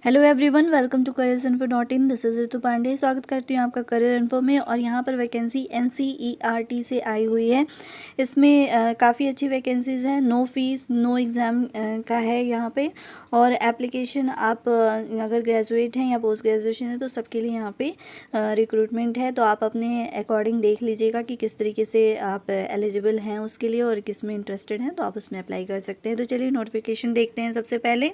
Hello everyone, welcome to career info dot in. This is Ritu Pandey. स्वागत करती हूँ आपका करियर इन्फो में। और यहाँ पर वैकेंसी NCERT से आई हुई है। इसमें काफ़ी अच्छी वैकेंसीज़ हैं। नो फीस नो एग्ज़ाम का है यहाँ पे। और एप्लीकेशन आप अगर ग्रेजुएट हैं या पोस्ट ग्रेजुएशन है तो सबके लिए यहाँ पे रिक्रूटमेंट है। तो आप अपने अकॉर्डिंग देख लीजिएगा कि किस तरीके से आप एलिजिबल हैं उसके लिए और किस में इंटरेस्टेड हैं, तो आप उसमें अप्लाई कर सकते हैं। तो चलिए नोटिफिकेशन देखते हैं सबसे पहले।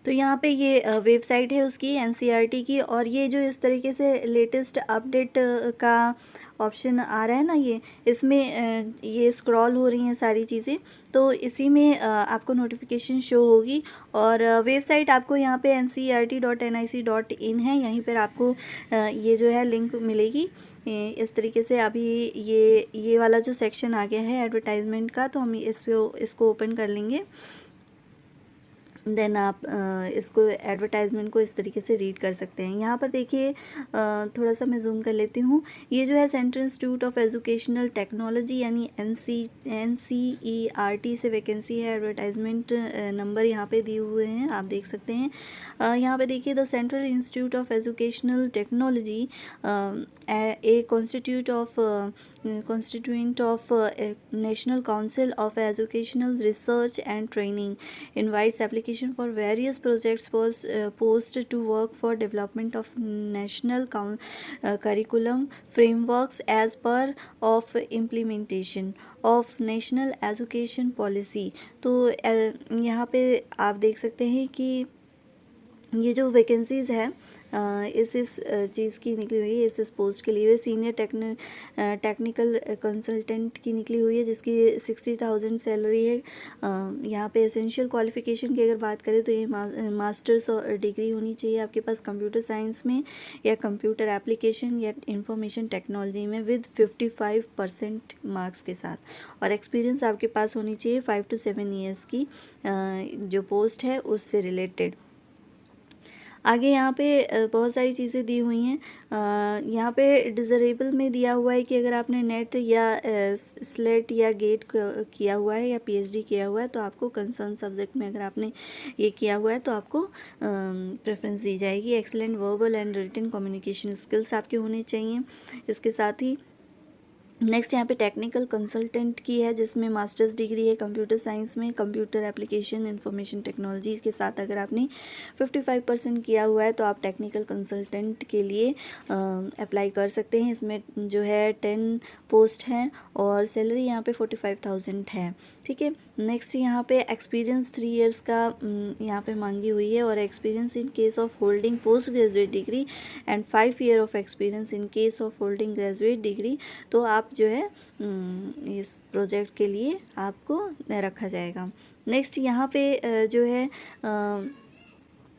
तो यहाँ पे ये वेबसाइट है उसकी NCERT की। और ये जो इस तरीके से लेटेस्ट अपडेट का ऑप्शन आ रहा है ना, ये इसमें ये स्क्रॉल हो रही हैं सारी चीज़ें, तो इसी में आपको नोटिफिकेशन शो होगी। और वेबसाइट आपको यहाँ पे ncert.nic.in है, यहीं पर आपको ये जो है लिंक मिलेगी। इस तरीके से अभी ये वाला जो सेक्शन आ गया है एडवर्टाइजमेंट का, तो हम इसको ओपन कर लेंगे। देन आप इसको एडवर्टाइजमेंट को इस तरीके से रीड कर सकते हैं। यहाँ पर देखिए, थोड़ा सा मैं जूम कर लेती हूँ। ये जो है central institute of educational technology यानी NCERT से वैकेंसी है। एडवर्टाइजमेंट नंबर यहाँ पे दिए हुए हैं, आप देख सकते हैं। यहाँ पे देखिए, the central institute of educational technology A constituent of National Council of Educational Research and Training invites application for various projects post to work for development of national curriculum frameworks as per of implementation of national education policy। तो यहाँ पे आप देख सकते हैं कि ये जो वैकेंसीज़ है इस चीज़ की निकली हुई है, इस पोस्ट के लिए सीनियर टेक्निकल कंसल्टेंट की निकली हुई है, जिसकी 60,000 सैलरी है। यहाँ पे एसेंशियल क्वालिफ़िकेशन की अगर बात करें तो ये मास्टर्स और डिग्री होनी चाहिए आपके पास कंप्यूटर साइंस में या कंप्यूटर एप्लीकेशन या इंफॉर्मेशन टेक्नोलॉजी में विद 55% मार्क्स के साथ। और एक्सपीरियंस आपके पास होनी चाहिए 5 to 7 ईयर्स की जो पोस्ट है उससे रिलेटेड। आगे यहाँ पे बहुत सारी चीज़ें दी हुई हैं। यहाँ पे डिज़रेबल में दिया हुआ है कि अगर आपने नेट या स्लेट या गेट किया हुआ है या PhD किया हुआ है तो आपको कंसर्न सब्जेक्ट में अगर आपने ये किया हुआ है तो आपको प्रेफरेंस दी जाएगी। Excellent verbal and written communication skills आपके होने चाहिए। इसके साथ ही नेक्स्ट यहाँ पे टेक्निकल कंसल्टेंट की है, जिसमें मास्टर्स डिग्री है कंप्यूटर साइंस में कंप्यूटर एप्लीकेशन इंफॉर्मेशन टेक्नोलॉजी के साथ अगर आपने 55% किया हुआ है तो आप टेक्निकल कंसल्टेंट के लिए अप्लाई कर सकते हैं। इसमें जो है 10 पोस्ट हैं और सैलरी यहाँ पे 45,000 है। ठीक है। नेक्स्ट यहाँ पे एक्सपीरियंस 3 इयर्स का यहाँ पे मांगी हुई है। और experience in case of holding post graduate degree and 5 year of experience in case of holding graduate degree. तो आप जो है इस प्रोजेक्ट के लिए आपको रखा जाएगा। नेक्स्ट यहाँ पे जो है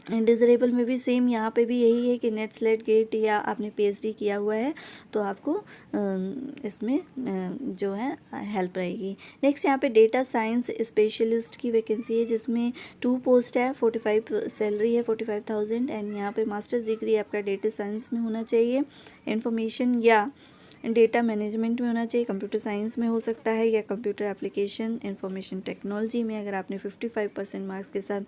डिज़रेबल में भी सेम यहाँ पे भी यही है कि नेट स्लेट गेट या आपने PhD किया हुआ है तो आपको इसमें जो है हेल्प रहेगी। नेक्स्ट यहाँ पे डेटा साइंस स्पेशलिस्ट की वैकेंसी है, जिसमें 2 पोस्ट है, 45 सैलरी है 45,000। एंड यहाँ पे मास्टर्स डिग्री आपका डेटा साइंस में होना चाहिए, इंफॉर्मेशन या डेटा मैनेजमेंट में होना चाहिए, कंप्यूटर साइंस में हो सकता है या कंप्यूटर एप्लीकेशन इंफॉर्मेशन टेक्नोलॉजी में। अगर आपने 55% मार्क्स के साथ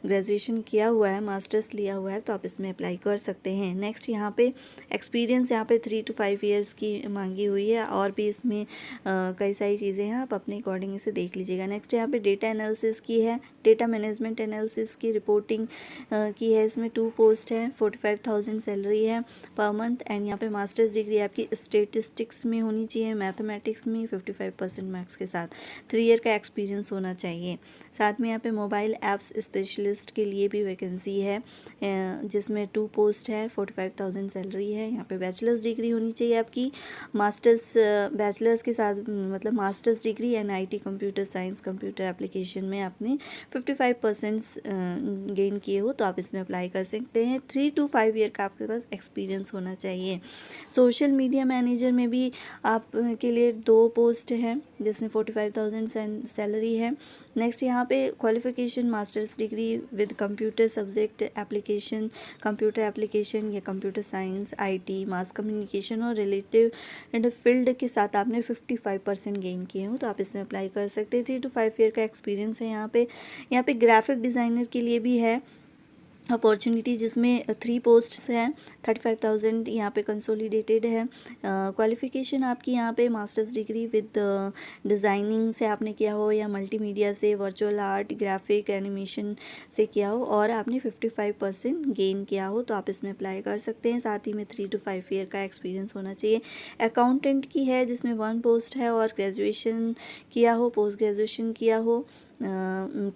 ग्रेजुएशन किया हुआ है, मास्टर्स लिया हुआ है, तो आप इसमें अप्लाई कर सकते हैं। नेक्स्ट यहाँ पे एक्सपीरियंस यहाँ पे 3 to 5 ईयर्स की मांगी हुई है। और भी इसमें कई सारी चीज़ें हैं, आप अपने अकॉर्डिंग इसे देख लीजिएगा। नेक्स्ट यहाँ पे डेटा एनालिसिस की है, डेटा मैनेजमेंट एनालिसिस की रिपोर्टिंग की है। इसमें 2 पोस्ट है, 45,000 सैलरी है पर मंथ। एंड यहाँ पे मास्टर्स डिग्री आपकी स्टेटिस्टिक्स में होनी चाहिए, मैथमेटिक्स में 55% मार्क्स के साथ 3 ईयर का एक्सपीरियंस होना चाहिए। साथ में यहाँ पे मोबाइल ऐप्स स्पेशलिस्ट के लिए भी वैकेंसी है, जिसमें 2 पोस्ट है, 45,000 सैलरी है। यहाँ पे बैचलर्स डिग्री होनी चाहिए आपकी, मास्टर्स बैचलर्स के साथ मतलब masters degree NIT computer science computer application में आपने 55% गेन किए हो तो आप इसमें अप्लाई कर सकते हैं। 3 to 5 ईयर का आपके पास एक्सपीरियंस होना चाहिए। सोशल मीडिया मैनेजर में भी आप के लिए 2 पोस्ट हैं, जिसमें 45,000 सैलरी है। नेक्स्ट यहाँ पे qualification masters degree with computer subject application computer application या computer science IT mass communication और रिलेटिव फील्ड के साथ आपने 55% गेन किए हो तो आप इसमें अप्लाई कर सकते हैं। 3 to 5 ईयर का एक्सपीरियंस है यहाँ पे। ग्राफिक डिज़ाइनर के लिए भी है, अपॉर्चुनिटी जिसमें 3 पोस्ट्स हैं, 35,000 यहाँ पे कंसोलिडेटेड है। क्वालिफ़िकेशन आपकी यहाँ पे मास्टर्स डिग्री विद डिज़ाइनिंग से आपने किया हो या मल्टीमीडिया से, वर्चुअल आर्ट, ग्राफिक, एनिमेशन से किया हो और आपने 55% गेन किया हो तो आप इसमें अप्लाई कर सकते हैं। साथ ही में 3 to 5 ईयर का एक्सपीरियंस होना चाहिए। अकाउंटेंट की है जिसमें 1 पोस्ट है और ग्रेजुएशन किया हो, पोस्ट ग्रेजुएशन किया हो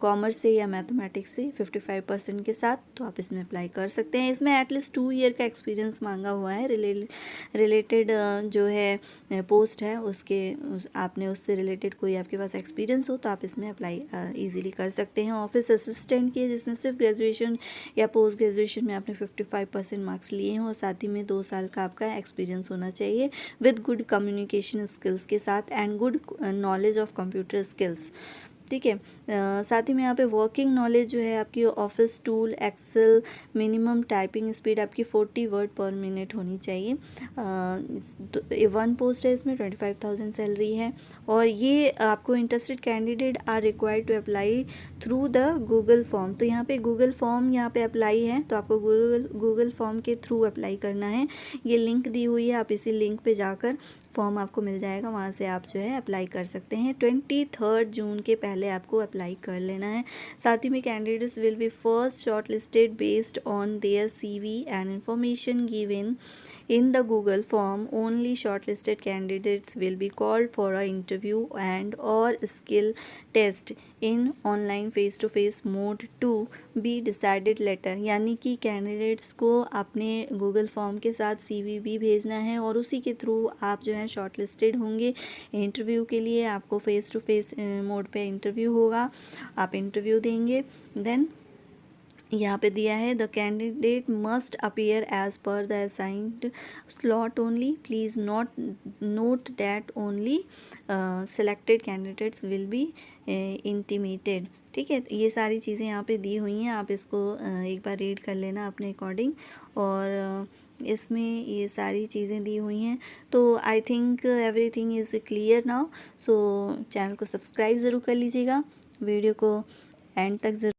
कॉमर्स से या मैथमेटिक्स से 55% के साथ तो आप इसमें अप्लाई कर सकते हैं। इसमें एटलीस्ट 2 ईयर का एक्सपीरियंस मांगा हुआ है। रिलेटेड जो है पोस्ट है उसके आपने उससे रिलेटेड कोई आपके पास एक्सपीरियंस हो तो आप इसमें अप्लाई इजीली कर सकते हैं। ऑफिस असिस्टेंट की जिसमें सिर्फ ग्रेजुएशन या पोस्ट ग्रेजुएशन में आपने 55% मार्क्स लिए हों और साथ ही में 2 साल का आपका एक्सपीरियंस होना चाहिए विद गुड कम्युनिकेशन स्किल्स के साथ and good knowledge of computer skills. ठीक है। साथ ही में यहाँ पे वर्किंग नॉलेज जो है आपकी office tool, Excel, minimum typing speed आपकी 40 वर्ड पर मिनट होनी चाहिए। 1 पोस्ट है, इसमें 25,000 सैलरी है और ये आपको interested candidate are required to apply through the Google form. तो यहाँ पे गूगल फॉर्म यहाँ पे अप्लाई है तो आपको गूगल फॉर्म के थ्रू अप्लाई करना है। ये लिंक दी हुई है, आप इसी लिंक पे जाकर फॉर्म आपको मिल जाएगा, वहाँ से आप जो है अप्लाई कर सकते हैं। 23 जून के पहले आपको अप्लाई कर लेना है। साथ ही में candidates will B first short listed based on their CV and information given in the Google form. Only shortlisted candidates will be called for a interview and or skill test in online face to face mode to be decided later। यानी कि candidates को अपने Google form के साथ CV भी भेजना है और उसी के थ्रू आप जो है शॉर्टलिस्टेड होंगे इंटरव्यू के लिए। आपको फेस टू फेस मोड पे इंटरव्यू होगा, आप इंटरव्यू देंगे। देन यहाँ पे दिया है the candidate must appear as per the assigned slot only. Please note that only selected candidates will be intimated. ठीक है, ये सारी चीज़ें यहाँ पे दी हुई हैं, आप इसको एक बार रीड कर लेना अपने अकॉर्डिंग। और इसमें ये सारी चीज़ें दी हुई हैं तो I think everything is clear now. So channel को सब्सक्राइब ज़रूर कर लीजिएगा, वीडियो को एंड तक ज़रूर